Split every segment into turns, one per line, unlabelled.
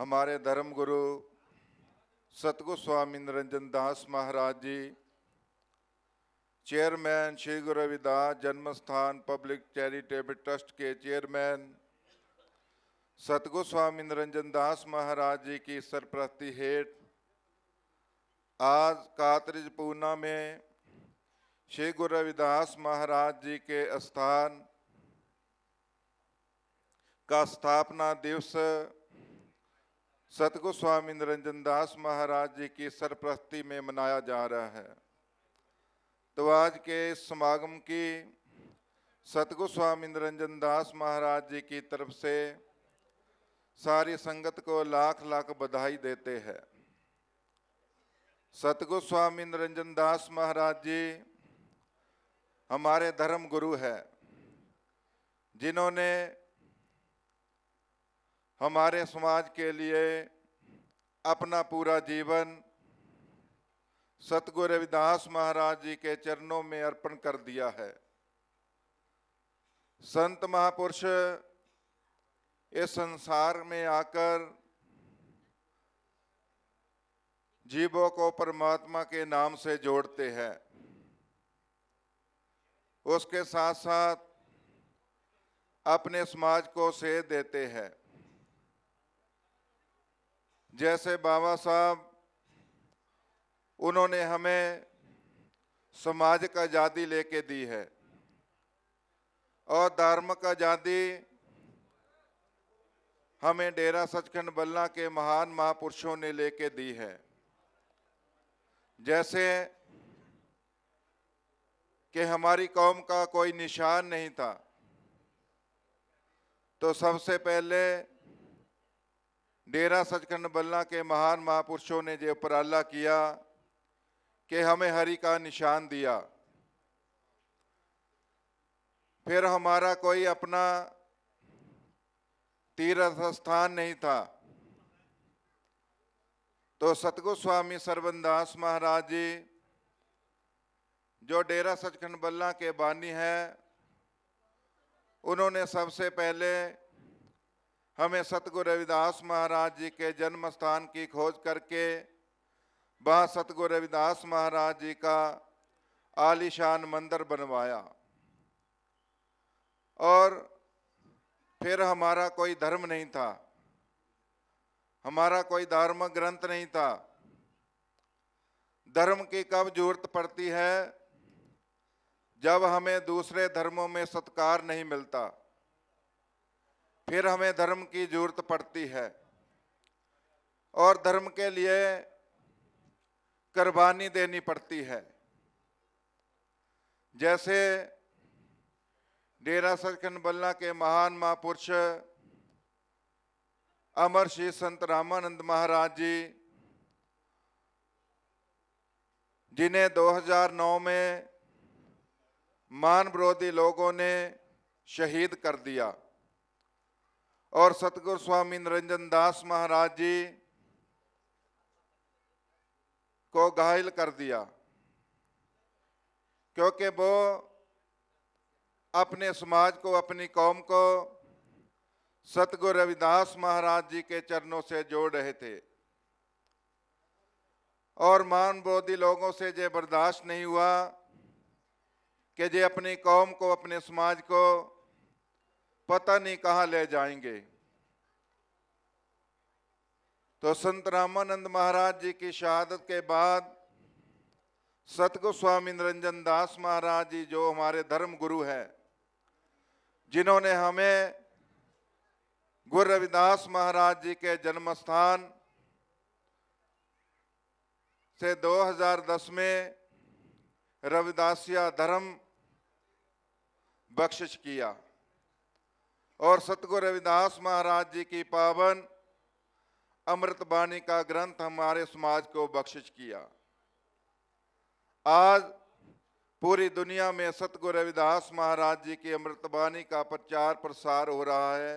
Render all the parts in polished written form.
हमारे धर्म गुरु सतगुरु स्वामी निरंजन दास महाराज जी, चेयरमैन श्री गुरु रविदास जन्म स्थान पब्लिक चैरिटेबल ट्रस्ट के चेयरमैन सतगुरु स्वामी निरंजन दास महाराज जी की सरप्रस्ती हेठ आज कातरिज पूना में श्री गुरु रविदास महाराज जी के स्थान का स्थापना दिवस सतगुरु स्वामी निरंजन दास महाराज जी की सरप्रस्ती में मनाया जा रहा है। तो आज के इस समागम की सतगुरु स्वामी निरंजन दास महाराज जी की तरफ से सारी संगत को लाख लाख बधाई देते हैं। सतगुरु स्वामी निरंजन दास महाराज जी हमारे धर्म गुरु है, जिन्होंने हमारे समाज के लिए अपना पूरा जीवन सतगुरु रविदास महाराज जी के चरणों में अर्पण कर दिया है। संत महापुरुष इस संसार में आकर जीवों को परमात्मा के नाम से जोड़ते हैं, उसके साथ साथ अपने समाज को सेध देते हैं। जैसे बाबा साहब, उन्होंने हमें समाज का आज़ादी लेके दी है और धार्मिक आज़ादी हमें डेरा सचखंड बल्ला के महान महापुरुषों ने लेके दी है। जैसे कि हमारी कौम का कोई निशान नहीं था, तो सबसे पहले डेरा सचखंड बल्ला के महान महापुरुषों ने जो उपराला किया कि हमें हरि का निशान दिया। फिर हमारा कोई अपना तीर्थ स्थान नहीं था, तो सतगुरु स्वामी सरबंदास महाराज जी जो डेरा सचखंड बल्ला के बानी हैं, उन्होंने सबसे पहले हमें सतगुरु रविदास महाराज जी के जन्म स्थान की खोज करके वहाँ सतगुरु रविदास महाराज जी का आलीशान मंदिर बनवाया। और फिर हमारा कोई धर्म नहीं था, हमारा कोई धार्मिक ग्रंथ नहीं था। धर्म की कब जरूरत पड़ती है? जब हमें दूसरे धर्मों में सत्कार नहीं मिलता, फिर हमें धर्म की जरूरत पड़ती है। और धर्म के लिए कुर्बानी देनी पड़ती है। जैसे डेरा सचखंड बल्ला के महान महापुरुष अमर श्री संत रामानंद महाराज जी, जिन्हें 2009 में मान विरोधी लोगों ने शहीद कर दिया और सतगुरु स्वामी निरंजन दास महाराज जी को घायल कर दिया, क्योंकि वो अपने समाज को, अपनी कौम को सतगुरु रविदास महाराज जी के चरणों से जोड़ रहे थे। और मान विरोधी लोगों से ये बर्दाश्त नहीं हुआ कि ये अपनी कौम को, अपने समाज को पता नहीं कहाँ ले जाएंगे। तो संत रामानंद महाराज जी की शहादत के बाद सतगुरु स्वामी निरंजन दास महाराज जी, जो हमारे धर्म गुरु हैं, जिन्होंने हमें गुरु रविदास महाराज जी के जन्म स्थान से 2010 में रविदासिया धर्म बख्शिश किया और सतगुरु रविदास महाराज जी की पावन अमृत बाणी का ग्रंथ हमारे समाज को बख्शिश किया। आज पूरी दुनिया में सतगुरु रविदास महाराज जी की अमृत बाणी का प्रचार प्रसार हो रहा है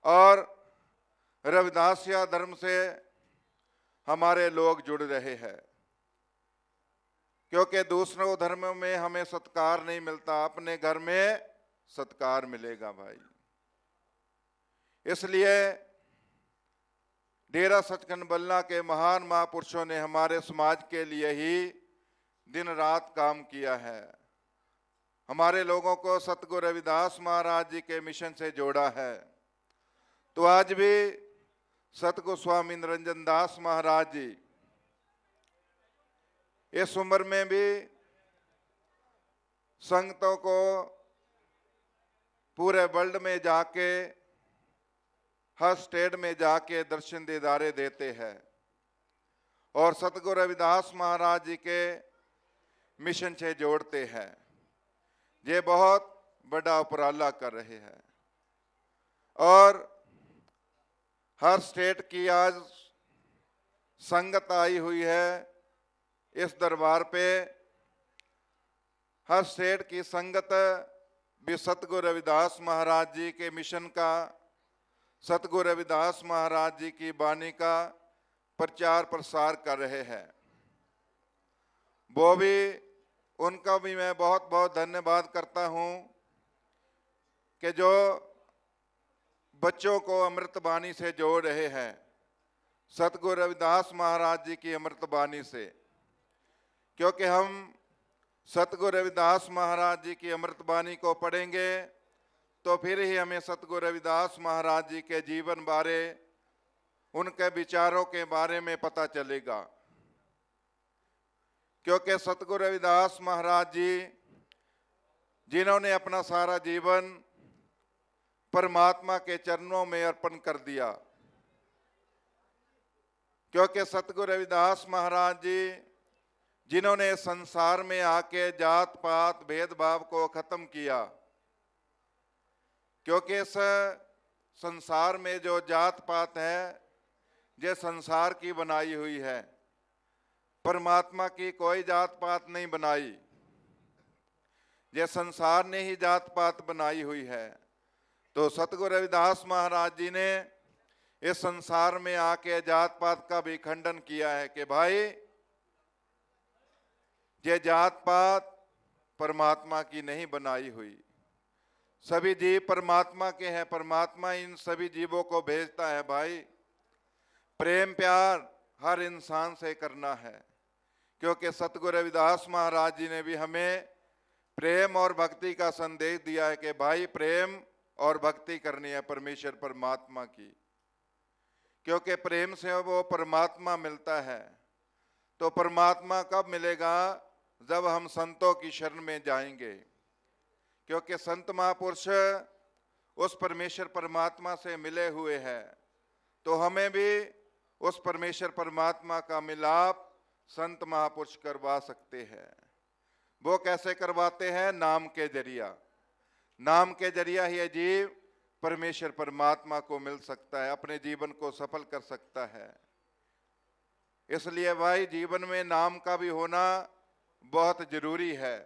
और रविदासिया धर्म से हमारे लोग जुड़ रहे हैं, क्योंकि दूसरों धर्मों में हमें सत्कार नहीं मिलता, अपने घर में सत्कार मिलेगा भाई। इसलिए डेरा सचखंड बल्ला के महान महापुरुषों ने हमारे समाज के लिए ही दिन रात काम किया है। हमारे लोगों को सतगुरु रविदास महाराज जी के मिशन से जोड़ा है। तो आज भी सतगुरु स्वामी निरंजन दास महाराज जी इस उम्र में भी संगतों को पूरे वर्ल्ड में जाके, हर स्टेट में जाके दर्शन दीदारे देते हैं और सतगुरु रविदास महाराज जी के मिशन से जोड़ते हैं। ये बहुत बड़ा उपराला कर रहे हैं और हर स्टेट की आज संगत आई हुई है इस दरबार पे। हर स्टेट की संगत भी सतगुरु रविदास महाराज जी के मिशन का, सतगुरु रविदास महाराज जी की वाणी का प्रचार प्रसार कर रहे हैं। वो भी, उनका भी मैं बहुत बहुत धन्यवाद करता हूं कि जो बच्चों को अमृत वाणी से जोड़ रहे हैं, सतगुरु रविदास महाराज जी की अमृत वाणी से। क्योंकि हम सतगुरु रविदास महाराज जी की अमृत वाणी को पढ़ेंगे तो फिर ही हमें सतगुरु रविदास महाराज जी के जीवन बारे, उनके विचारों के बारे में पता चलेगा। क्योंकि सतगुरु रविदास महाराज जी जिन्होंने अपना सारा जीवन परमात्मा के चरणों में अर्पण कर दिया, क्योंकि सतगुरु रविदास महाराज जी जिन्होंने संसार में आके जात पात भेदभाव को खत्म किया, क्योंकि इस संसार में जो जात पात है ये संसार की बनाई हुई है, परमात्मा की कोई जात पात नहीं बनाई, ये संसार ने ही जात पात बनाई हुई है। तो सतगुरु रविदास महाराज जी ने इस संसार में आके जात पात का भी खंडन किया है कि भाई ये जात पात परमात्मा की नहीं बनाई हुई, सभी जीव परमात्मा के हैं, परमात्मा इन सभी जीवों को भेजता है। भाई प्रेम प्यार हर इंसान से करना है, क्योंकि सतगुरु रविदास महाराज जी ने भी हमें प्रेम और भक्ति का संदेश दिया है कि भाई प्रेम और भक्ति करनी है परमेश्वर परमात्मा की, क्योंकि प्रेम से वो परमात्मा मिलता है। तो परमात्मा कब मिलेगा? जब हम संतों की शरण में जाएंगे, क्योंकि संत महापुरुष उस परमेश्वर परमात्मा से मिले हुए हैं। तो हमें भी उस परमेश्वर परमात्मा का मिलाप संत महापुरुष करवा सकते हैं। वो कैसे करवाते हैं? नाम के जरिया। नाम के जरिया ही जीव परमेश्वर परमात्मा को मिल सकता है, अपने जीवन को सफल कर सकता है। इसलिए भाई जीवन में नाम का भी होना बहुत जरूरी है।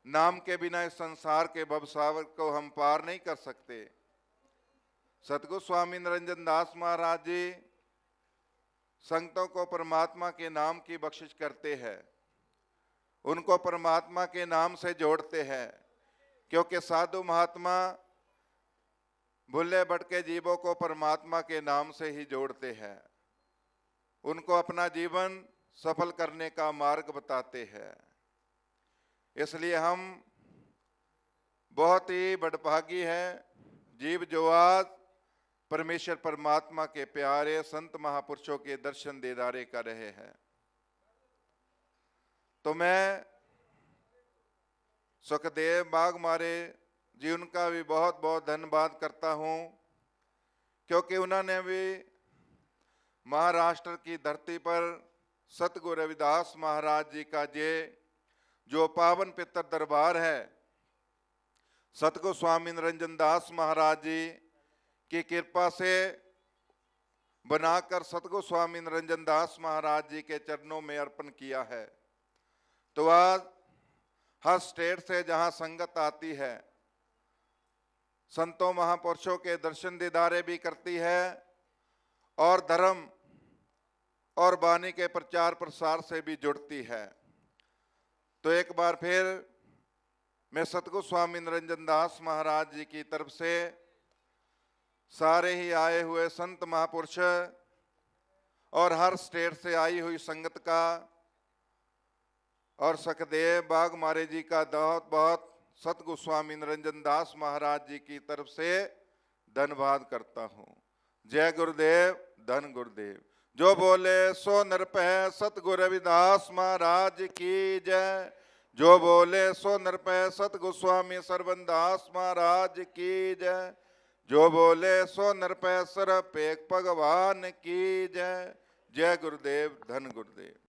नाम के बिना इस संसार के भवसागर को हम पार नहीं कर सकते। सतगुरु स्वामी निरंजन दास महाराज जी संगतों को परमात्मा के नाम की बख्शिश करते हैं, उनको परमात्मा के नाम से जोड़ते हैं, क्योंकि साधु महात्मा भुल्ले भटके जीवों को परमात्मा के नाम से ही जोड़ते हैं, उनको अपना जीवन सफल करने का मार्ग बताते हैं। इसलिए हम बहुत ही बड़भागी हैं जीव जो आज परमेश्वर परमात्मा के प्यारे संत महापुरुषों के दर्शन दीदारे कर रहे हैं। तो मैं सुखदेव बागमारे जी उनका भी बहुत बहुत धन्यवाद करता हूं, क्योंकि उन्होंने भी महाराष्ट्र की धरती पर सतगुरु रविदास महाराज जी का जो पावन पितर दरबार है, सतगुरु स्वामी निरंजन दास महाराज जी की कृपा से बनाकर सतगुरु स्वामी निरंजन दास महाराज जी के चरणों में अर्पण किया है। तो आज हर स्टेट से जहां संगत आती है, संतों महापुरुषों के दर्शन दीदारे भी करती है और धर्म और वाणी के प्रचार प्रसार से भी जुड़ती है। तो एक बार फिर मैं सतगुरु स्वामी निरंजन दास महाराज जी की तरफ से सारे ही आए हुए संत महापुरुष और हर स्टेट से आई हुई संगत का और सखदेव बागमारे जी का बहुत बहुत सतगोस्वामी निरंजन दास महाराज जी की तरफ से धन्यवाद करता हूँ। जय गुरुदेव, धन गुरुदेव। जो बोले सो नरपह सतगुरु रविदास महाराज की जय। जो बोले सो नरपह सतगोस्वामी सरबंदास महाराज की जय। जो बोले सो नरपह सरपेक भगवान की जय। जय गुरुदेव, धन गुरुदेव।